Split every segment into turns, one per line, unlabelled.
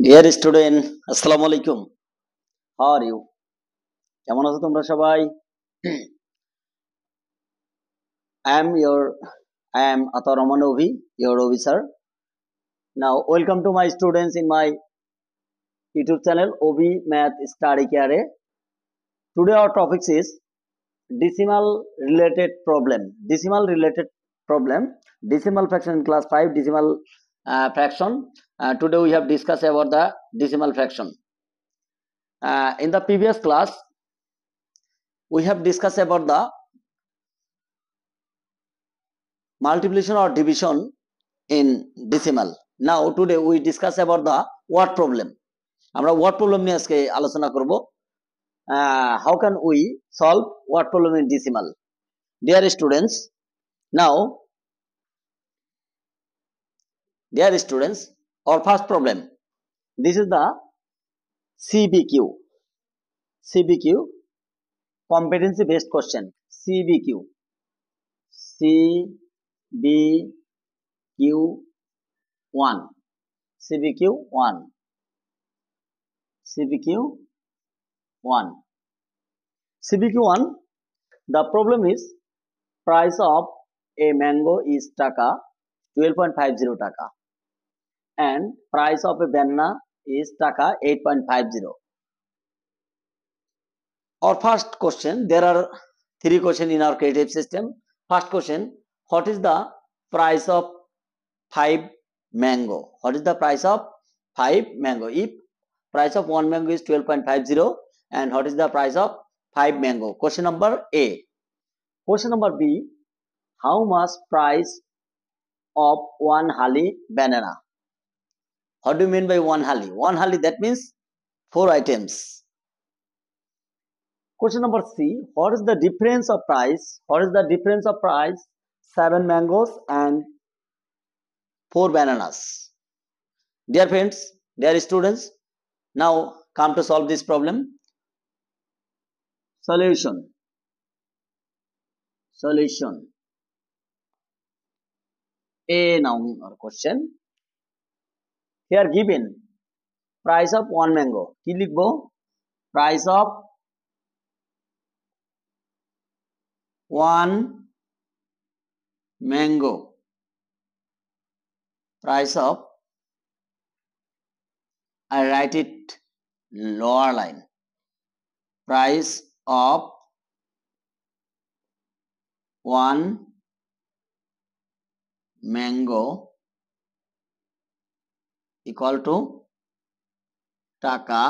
Deer student, আসসালামু আলাইকুম। How are you? কেমন আছো তোমরা সবাই? I am Atar Rahman Ovi, your officer. Now welcome to my students in my YouTube channel Ovi Math Study Care. Today our topic is decimal related problem. Decimal fraction class 5 decimal fraction. Today we have discussed about the decimal fraction. In the previous class we have discussed about the multiplication or division in decimal. Now today we discuss about the word problem. আমরা word problem নিয়ে আজকে আলোচনা করব। How can we solve word problem in decimal? Dear students, now our first problem. This is the CBQ. CBQ, competency based question. CBQ. CBQ1. CBQ1. CBQ1. CBQ1, the problem is price of a mango is taka 12.50 taka and price of a banana is taka 8.50. Our first question, there are three questions in our creative system. First question, what is the price of 5 mango? What is the price of 5 mango? If price of 1 mango is 12.50 and what is the price of 5 mango? Question number A. Question number B, how much price of 1 hali banana? What do you mean by 1 hali? 1 hali, that means 4 items. Question number C, what is the difference of price? What is the difference of price 7 mangoes and 4 bananas? Dear friends, dear students, now come to solve this problem. Solution. A noun or question. Here given price of 1 mango. কি লিখবো? Price of 1 mango. Price of, I write it lower line. Price of 1 mango equal to taka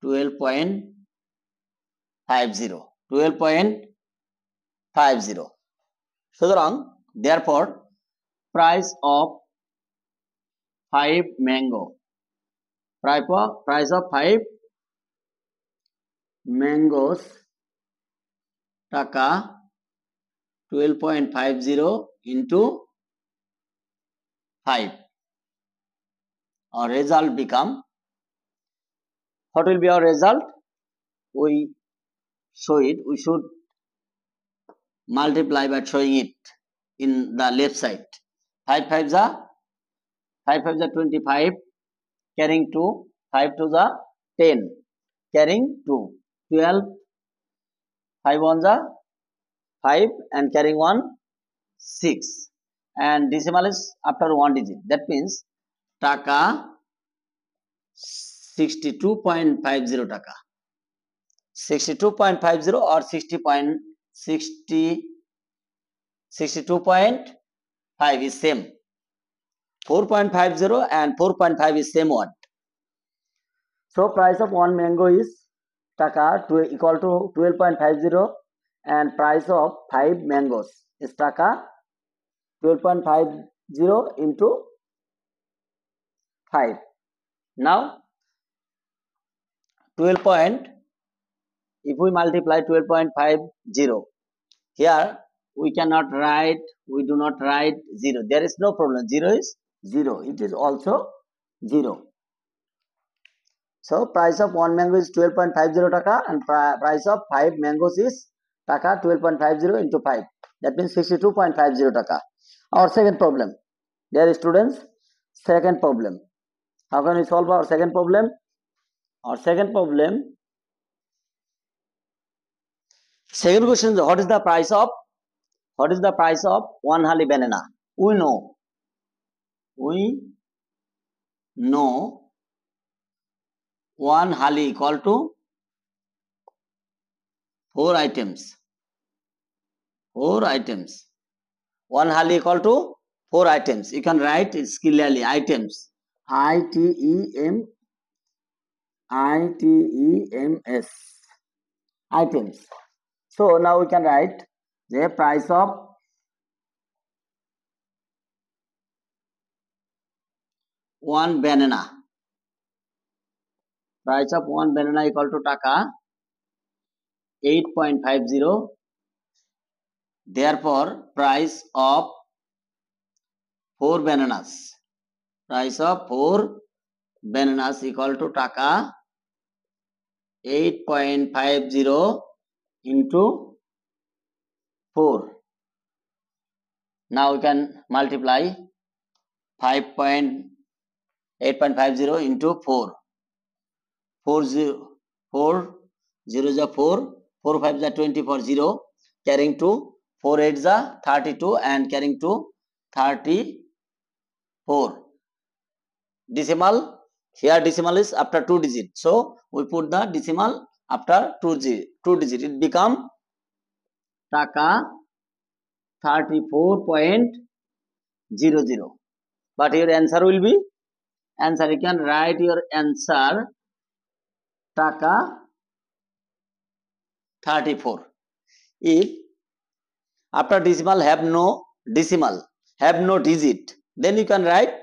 12.50. 12.50. সুতরাং therefore price of 5 mango, price of 5 mangoes taka 12.50 into 5. Our result become, what will be our result? We should multiply by showing it in the left side. 5 5s are 25, carrying 2, 5 2s are 10, carrying 2, 12, 5 1s are 5 and carrying 1, 6, and decimal is after 1 digit. That means taka 62.50 taka. 62.50 or 62.5 is same. 4.50 and 4.5 is same word. So price of 1 mango is taka equal to 12.50 and price of 5 mangoes is taka 12.50 into 5. Now 12. If we multiply 12.50, here we cannot write, we do not write 0. There is no problem. 0 is 0. It is also 0. So price of 1 mango is 12.50 taka and price of 5 mangoes is taka 12.50 into 5. That means 62.50 taka. Our second problem. Dear students, second problem. How can we solve our second problem? Our second question is what is the price of one hali banana? We know one hali equal to 4 items. 4 items. One hali equal to 4 items. You can write it clearly. Items. ITEMS. Items. So now we can write the price of one banana. Price of one banana equal to taka 8.50. Therefore, price of 4 bananas. Price of 4 bananas equal to taka 8.50 into 4. Now we can multiply 8.50 into 4. 4 0 is 4. 4 5 is 24 0. Carrying 2. 4 8 is 32 and carrying 2 34. Decimal. Here decimal is after 2 digits. So we put the decimal after 2 digits. It become taka 34.00. But your answer will be you can write your answer taka 34. If after decimal have no digit, then you can write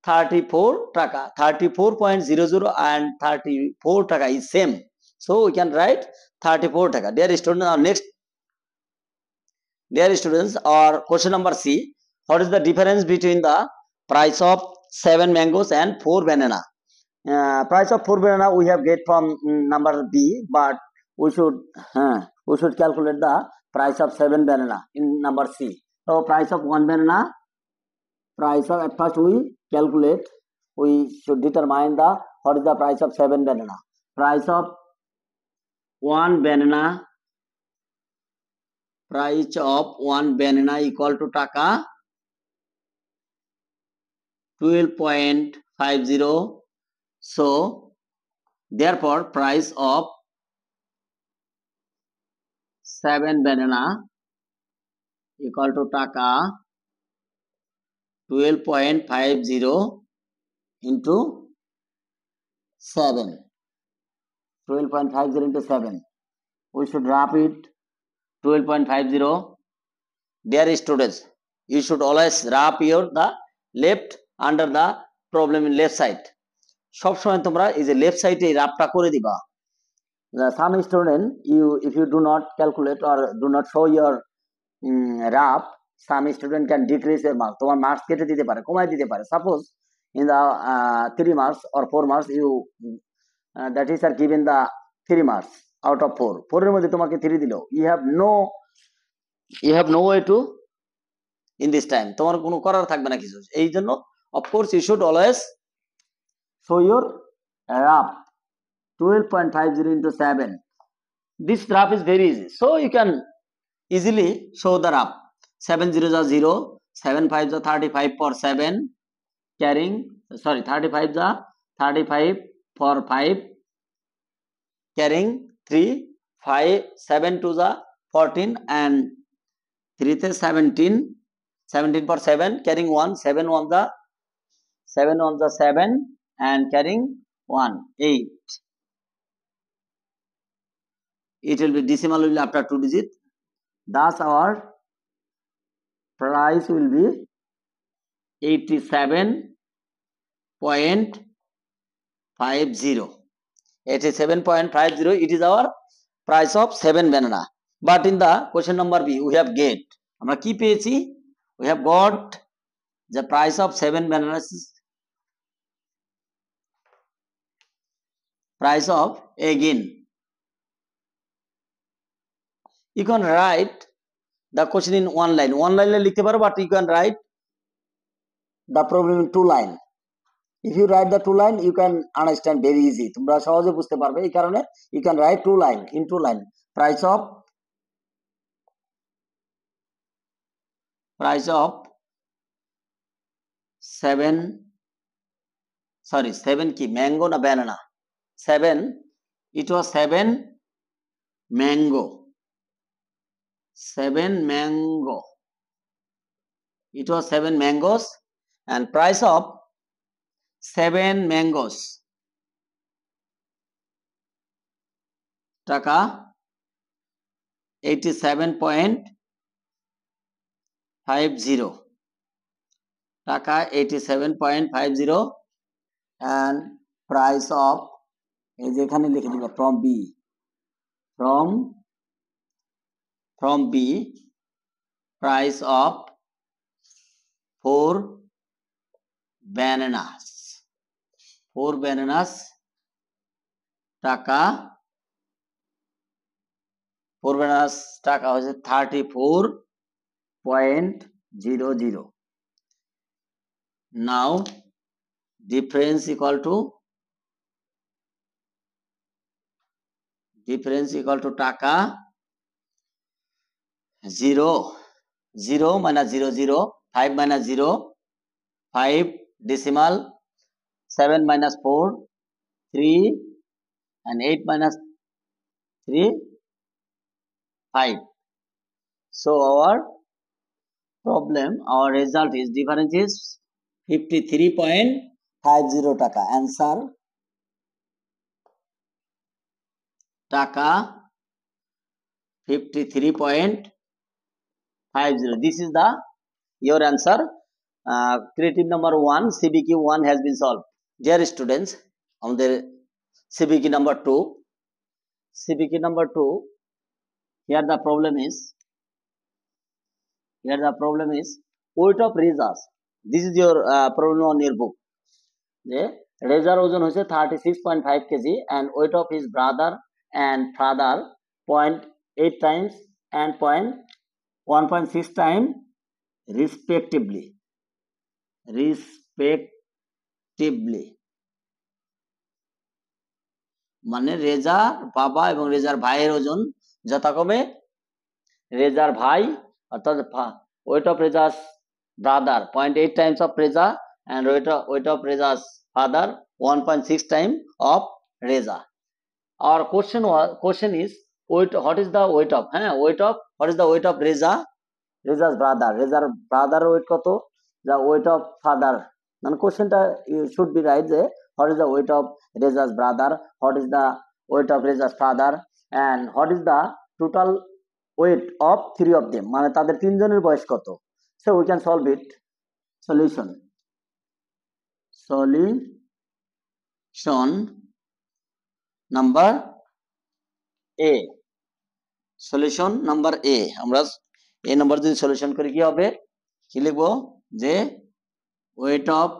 34 taka. 34.00 and 34 taka is same. So we can write 34 taka. Dear students, our question number C. What is the difference between the price of 7 mangoes and 4 banana? Price of 4 banana we have get from number B, but we should calculate the price of 7 banana in number C. So price of 1 banana, at first we calculate, we should determine what is the price of 7 banana. Price of 1 banana, equal to taka 12.50. So therefore price of 7 banana equal to taka 12.50 into 7. 12.50 into 7. We should wrap it 12.50. Dear students, you should always wrap the left under the problem in left side. সব সময় তোমরা এই যে left side এই wrapটা করে দিবা. Some student, if you do not calculate or do not show your wrap, some student can decrease your mark. তোমার marks কেটে দিতে পারে, কমায় দিতে পারে. Suppose in the 3 marks or 4 marks you that is are given the 3 marks out of 4. 4 এর মধ্যে তোমাকে 3 দিলো. You have no way to in this time. তোমার কোনো করার থাকবে না কিছু. এই জন্য of course you should always show your wrap. 12.50 into 7. This wrap is very easy. So you can easily show the wrap. 7 0 is 0. 7 5 is 35 for 7. Carrying, 35 is 35 for 5. Carrying 3, 5, 7 2 is 14 and 3 is 17. 17 for 7. Carrying 1, 7 1 is 7 and carrying 1, 8. It will be decimal will be after 2 digits. Thus our price will be 87.50. 87.50. It is our price of 7 banana. But in the question number B, we have get. আমরা কি পেয়েছি? We have got the price of 7 bananas. Price of again. You can write the question in one line. One line লিখতে পারো, but you can write the problem in 2 line. if you write the two line you can understand very easy, তোমরা সহজে বুঝতে পারবে, এই কারণে you can write two line in two line. Price of 7 কি mango না banana, 7, it was 7 mango, 7 mango, it was 7 mangoes, and price of 7 mangoes টাকা 87.50 টাকা 87.50, and price of এই যে এখানে লিখে দিব from B price of 4 bananas টাকা 4 bananas টাকা হচ্ছে 34.00. now difference equal to টাকা 0 minus 0 5 minus 0 5 decimal 7 minus 4 3 and 8 minus 3 5. So our result is difference is 53.50 টাকা. Answer টাকা 53.50. This is your answer. Creative number 1, CBQ 1 has been solved. Dear students, আমাদের CBQ number 2. Here the problem is weight of Reza's. This is your problem on your book. Reza's ওজন হচ্ছে 36.5 kg and weight of his brother and father 0.8 times and 1.6 times respectively. মানে রেজার বাবা এবং রেজার ভাইয়ের ওজন যথাক্রমে রেজার ভাই অর্থাৎ weight of Reza's brother 0.8 times of Reza and weight of Reza's father 1.6 times of Reza. Our question is what is the weight of Reza's brother. Reza's brother weight কত, the weight of father. মানে কোশ্চেনটা should be right যে what is the weight of Reza's brother, what is the weight of Reza's father, and what is the total weight of three of them. মানে তাদের তিনজনের বয়স কত. So we can solve it. Solution number A. Solution number A. আমরা এই number যদি solution করি কি হবে, কি লিখবো যে weight of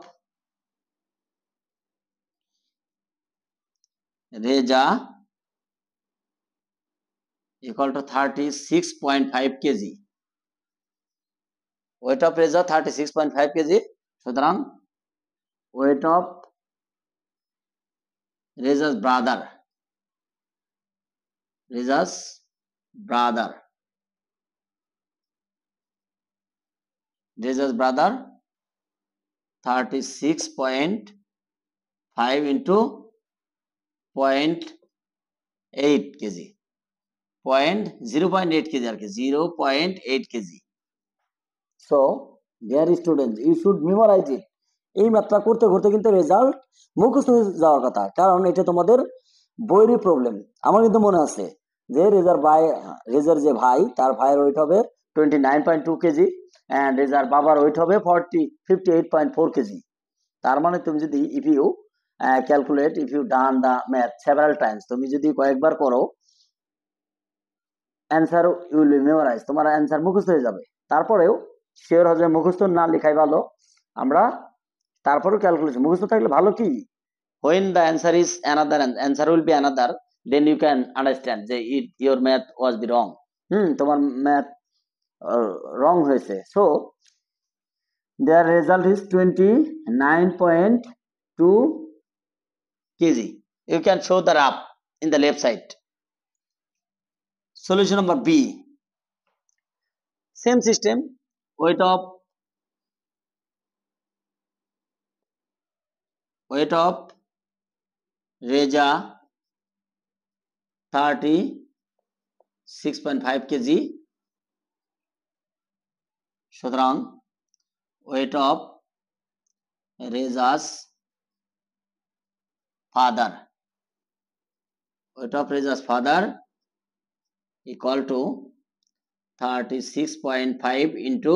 Reza equal to 36.5 kg. weight of Reza 36.5 kg. সুতরাং weight of Reza's brother 36.5 into 0.8 kg. 0.8 kg আর কি 0.8 kg. So dear students, you should memorize it. এই ম্যাথটা করতে করতে কিন্তু রেজাল্ট মুখস্থ হয়ে যাওয়ার কথা, কারণ এটা তোমাদের বইয়েরই প্রবলেম। আমার কিন্তু মনে আছে যে রেজার যে ভাই তার ভাইয়ের ওয়েট হবে 29.2 কেজি and রেজার বাবার ওয়েট হবে 58.4 কেজি। তার মানে তুমি যদি if you calculate, if you done the math several times, তুমি যদি কয়েকবার করো অ্যান্সার you will memorize, তোমার অ্যান্সার মুখস্থ হয়ে যাবে। তারপরেও শিওর হবে মুখস্থ না লেখাই ভালো, আমরা তারপরেও ক্যালকুলেশন মুখস্থ থাকলে ভালো কি, when the answer is another answer will be another, then you can understand যে your math was be wrong. তোমার math wrong হয়েছে। So their result is 29.2 2 kg. You can show the graph in the left side. Solution number B. Same system, weight of Reza 36.5 kg. সুতরাং weight of Reza's father equal to 36.5 into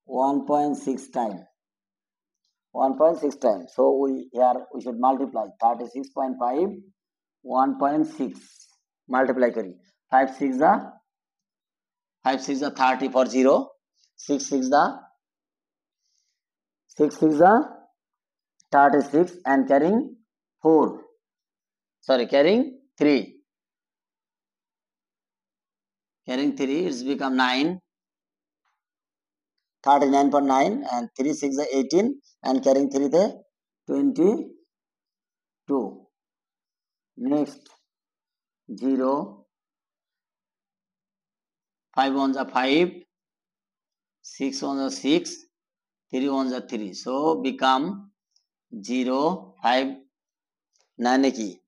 1.6 times. 1.6 times. So we should multiply 36.5 1.6 multiply kari. 5 6 30 for 0. 6 6 36 and carrying 3. Carrying 3, it's become 9. 39.9 and 3 6 18 and carrying 3 the 22. Next 0 5 ones are 5, 6 ones are 6, 3 ones are 3. So become 0 5 9 ki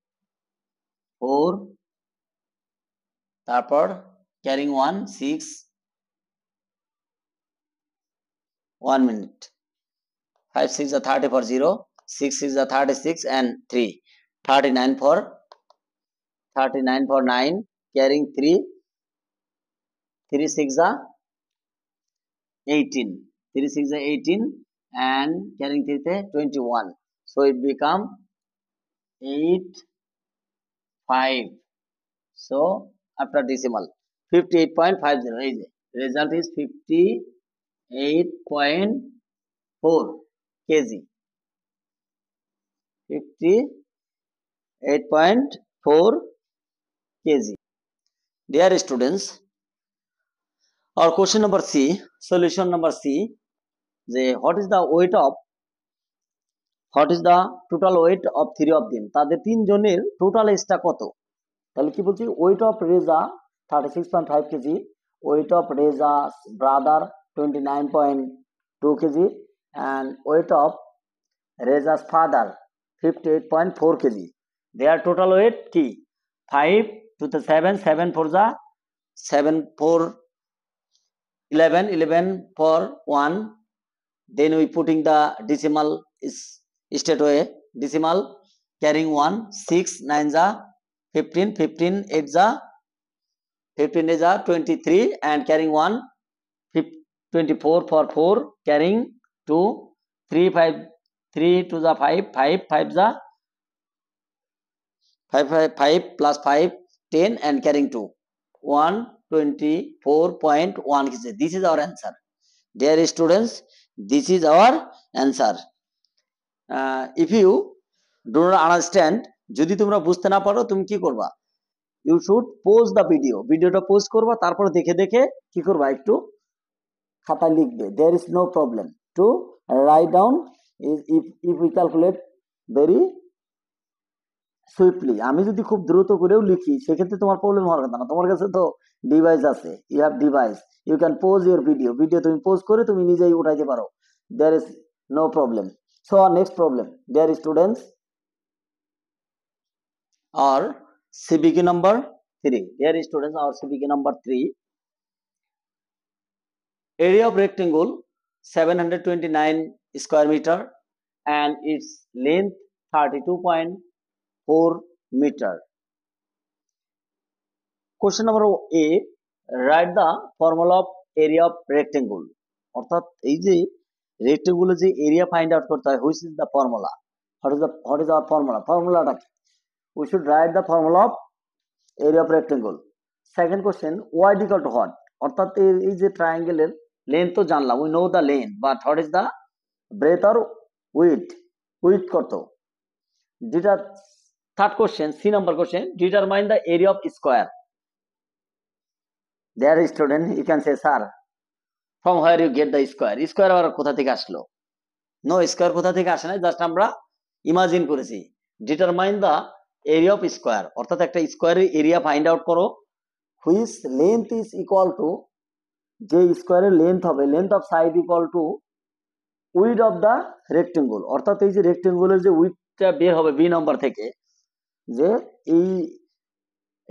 4. তারপর carrying 1 6 1 minute. 5 6 are 30 for 0, 6 6 are 36 and 3. 39 for 9 carrying 3. 3 6 are 18. 3 6 are 18 and carrying 3 21. So it become 8 5. So after decimal 58.50. Result is 58.4 kg. 58.4 kg. Dear students, our question number C, solution number C, what is the total weight of 3 of them? তাদের 3 জনের total এজটা কত? তাহলে কি বলছি, weight of Reza 36.5 kg, weight of Reza's brother 29.2 kg and weight of Reza's father 58.4 kg. Their total weight কি 5 to the 7 7 for the 7 4 11 11 for 1. Then we putting the decimal is straight away decimal carrying 1 6 9 the 15 15 8 the 15 is a 23 and carrying 1 24 for 4 carrying 2 3 5 3 to the 5 5 5 the 5 plus 5 10 and carrying 2 124.1. This is our answer. Dear students, this is our answer. If you do not understand, যদি তোমরা বুঝতে না পারো তুমি কি করবা, you should pause the video. ভিডিওটা post করবা, তারপর দেখে দেখে কি করবা একটু খাতায় লিখবে. There is no problem to write down if we calculate very swiftly. আমি যদি খুব দ্রুত করেও লিখি সেক্ষেত্রে তোমার প্রবলেম হওয়ার কথা না, তোমার কাছে তো ডিভাইস আছে, you have device, you can pause your video তুমি পোজ করে তুমি নিজেই উঠাইতে পারো. There is no problem. So আর নেক্সট প্রবলেম, ডিয়ার স্টুডেন্টস, আর সিবিকি নাম্বার 3. ডিয়ার স্টুডেন্টস, আর সিবিকি number 3, area of rectangle 729 square meter and its length 32.4 meter. Question number A, write the formula of area of rectangle. অর্থাৎ এই যে রেক্টেঙ্গুলের যে area find out করতে হয়, which is the formula, what is our formula, ফর্মুলাটা কি? We should write the formula of area of rectangle. Second question, wide equal to what, অর্থাৎ এই যে ট্রায়াঙ্গেলের লেন্থ তো জানলাম, we know the length, but what is the breadth or width কত? Third question, C number question, determine the area of square. Dear student, you can say, sir, from where you get the square? Square আবার কোথা থেকে আসলো? No square কোথা থেকে আসে না, just আমরা ইমাজিন করেছি। Determine the area of square, অর্থাৎ একটা স্কোয়ারের এরিয়া ফাইন্ড আউট করো, which length is equal to, যে স্কোয়ারের লেন্থ হবে, length of side equal to width of the rectangle, অর্থাৎ এই যে রেক্টেঙ্গলের যে উইডটা বের হবে বি নাম্বার থেকে, যে এই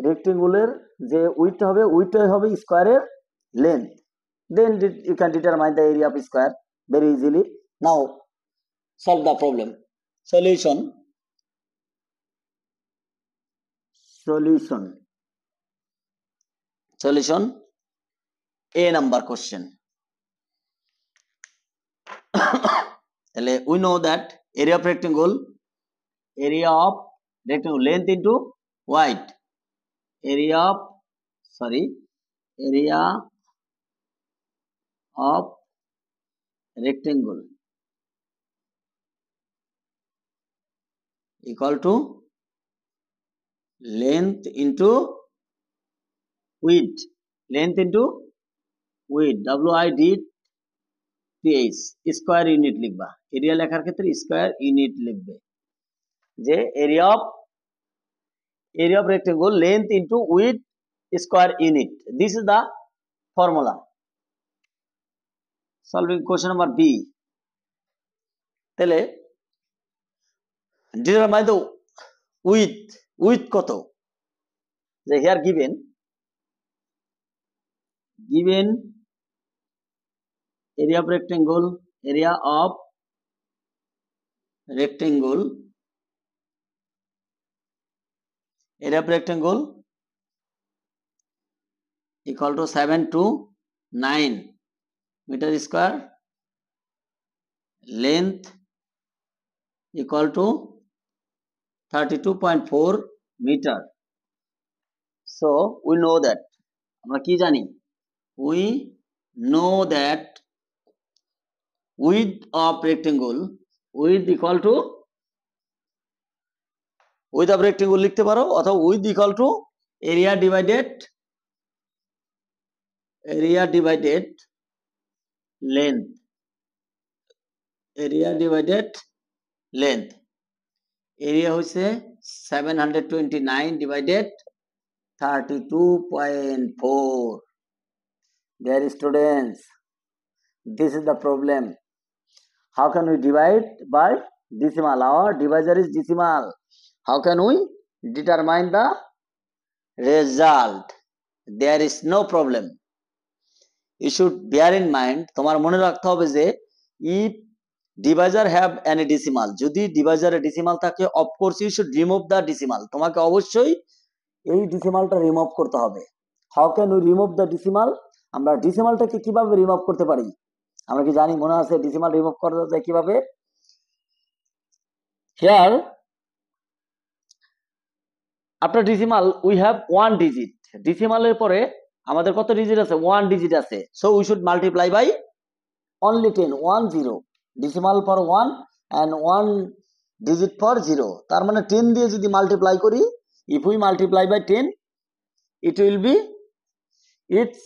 রেক্টেঙ্গলের যে উইডটা হবে, উইডটাই হবে স্কোয়ারের length, then you can determine the area of square very easily. Now solve the problem. Solution. A number question. We know that area of rectangle length into width, area of rectangle equal to length into width, WIDTH, square unit লিখবা, area লেখার ক্ষেত্রে square unit লিখবে, যে area of rectangle length into width square unit, this is the formula. Solving question number B, তাহলে determine the width কত, যে here given area of rectangle equal to 7 to 9 meter square, length equal to 32.4 meter. So we know that, আমরা কি জানি, we know that width of rectangle, width equal to, width of rectangle লিখতে পারো, অথবা width equal to area divided length, area হচ্ছে 729 divided 32.4. Dear students, this is the problem. How can we divide by decimal? Our divisor is decimal. How can we determine the result? There is no problem. You should bear in mind, তোমার মনে রাখতে হবে যে if divisor have any decimal, যদি divisor এ decimal থাকে, of course you should remove the decimal. তোমাকে অবশ্যই এই decimalটা রিমুভ করতে হবে। How can we remove the decimal? আমরা decimalটাকে কিভাবে রিমুভ করতে পারি, আমরা কি জানি, মনে আছে decimal রিমুভ করা যায় কিভাবে? Here after decimal we have one digit, decimal এর পরে আমাদের কত ডিজিট আছে, 1 ডিজিট আছে, so we should multiply by only 10, 1 0, decimal for 1 and 1 digit for 0, তার মানে 10 দিয়ে যদি মাল্টিপ্লাই করি, if we multiply by 10, it will be, its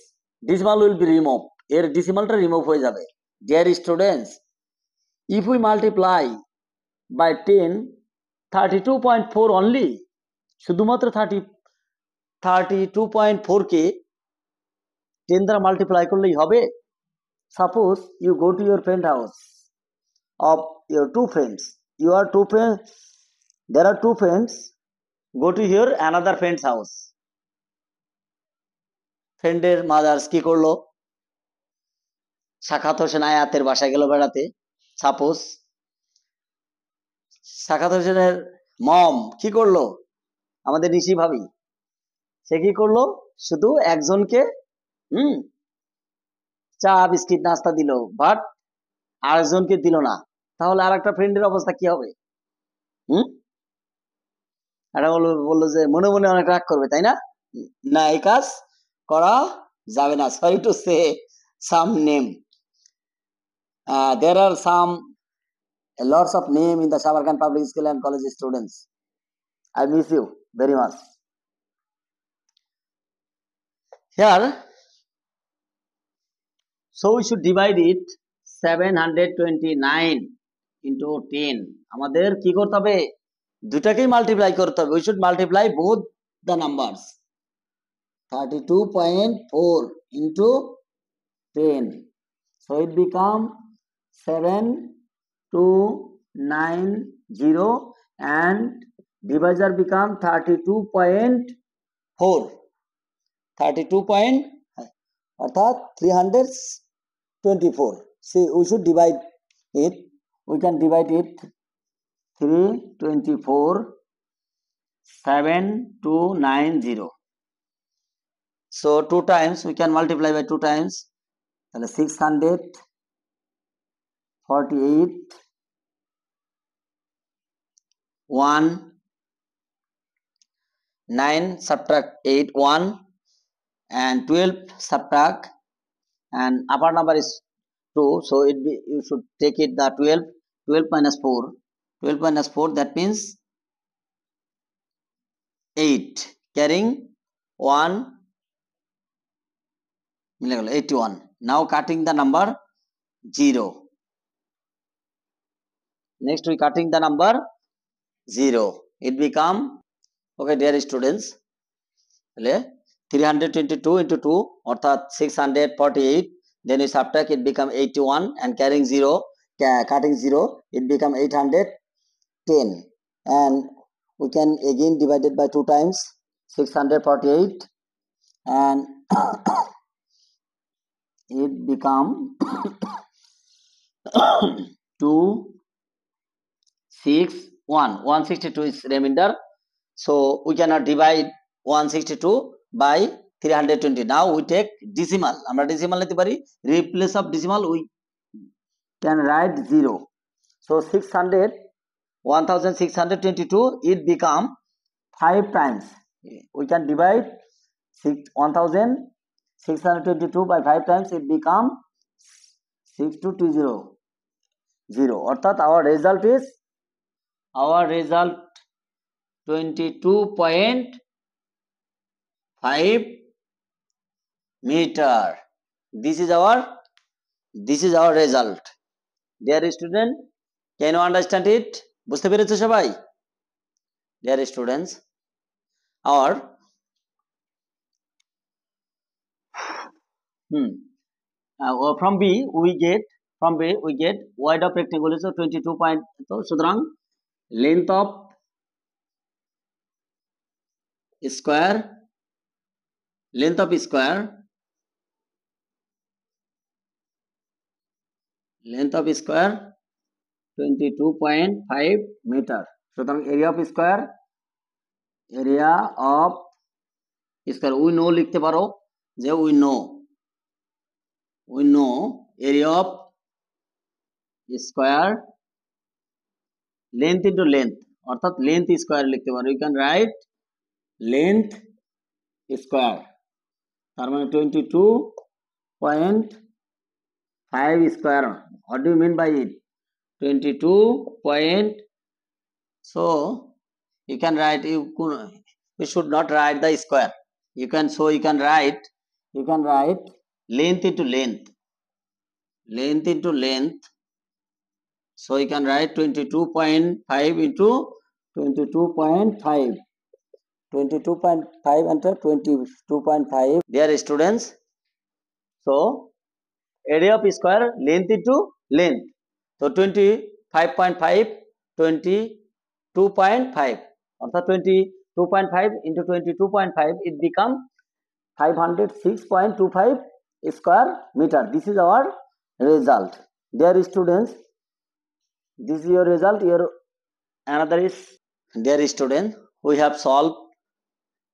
decimal will be removed, এর decimalটা রিমুভ হয়ে যাবে। Dear students, if we multiply by 10, 32.4 only, শুধুমাত্র 32.4 কে 10 দ্বারা মাল্টিপ্লাই করলেই হবে। Suppose you go to your friend house of your two friends, there are two friends, go to your another friend's house, ফ্রেন্ডের mother's কি করলো, সাখাত হোসেন আয়াতের বাসায় গেল বেড়াতে, সাপোজ সাখাত হোসেনের মম কি করলো, আমাদের নিশি ভাবি, সে কি করলো, শুধু একজনকে চা বিস্কিট নাস্তা দিল, বাট আরেকজনকে দিল না, তাহলে আর একটা ফ্রেন্ডের অবস্থা কি হবে? এটা বললো যে মনে মনে অনেক রাগ করবে, তাই না? না, এই কাজ করা যাবে না। Sorry to say some name, there are some lots of name in the Sabarkand Public School and College students. I miss you very much. Here, so we should divide it 729 into 10 আমাদের কি করতে হবে দুটাকেই multiply করতে হবে we should multiply both the numbers 32.4 into 10 so it become 7290 and divisor become 32.4 32 point অর্থাৎ 324 see we should divide it we can divide it 324 7290 so 2 times we can multiply by 2 times তাহলে 648 1 9 subtract 8 1 and 12 subtract and upper number is 2 so you should take it the 12 minus 4 that means 8 carrying 1 81 now cutting the number 0 next we cutting the number 0 it become okay dear students 322 into 2 অর্থাৎ 648 then we subtract it become 81 and carrying 0 cutting 0 it become 810 and we can again divide it by 2 times 648 and it become 162 is remainder so we cannot divide 162 by 320 now we take decimal আমরা decimal নিতে পারি replace of decimal we can write 0 so 1622 it become 5 times we can divide 1622 by 5 times it become 6220 অর্থাৎ our result 22.5 meter this is our result dear student can you understand it বুঝতে পেরেছো সবাই dear students our from B we get wide of rectangle is 22 point so সুতরাং length of square 22.5 meter সুতরাং area of square we know লিখতে পারো যে we know area of square length into length অর্থাৎ length square লিখতে পারো you can write length square তার মানে 22.5 square what do you mean by it 22 point so you can write we should not write the square you can write length into length so you can write 22.5 into 22.5 into 22.5 dear students so area of square length into length so 25.5 22.5 অর্থাৎ 22.5 into 22.5 it become 506.25 square meter this is our result dear students this is your result your another is dear student we have solved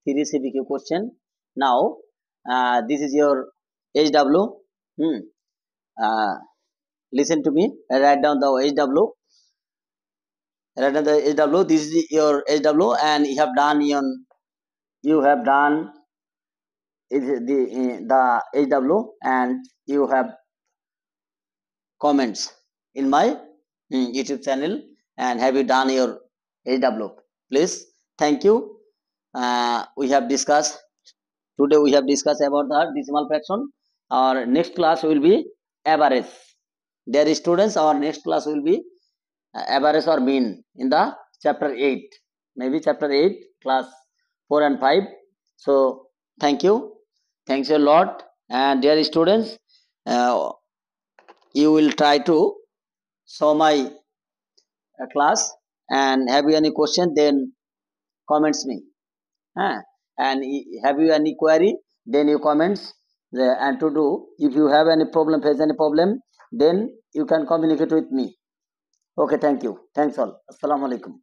3 CPQ question now this is your HW listen to me write down the HW this is your HW and you have done the HW and you have comments in my YouTube channel and have you done your HW please thank you we have discussed about the decimal fraction our next class will be average dear students our next class will be average or mean in the chapter 8, maybe chapter 8 class 4 and 5. So thank you, thanks a lot. And dear students, you will try to show my class, and have you any question, then comments me. Huh? And have you any query, then you comments. And to do, if you have any problem, face any problem, then you can communicate with me. Okay, thank you, thanks all, assalamu alaikum.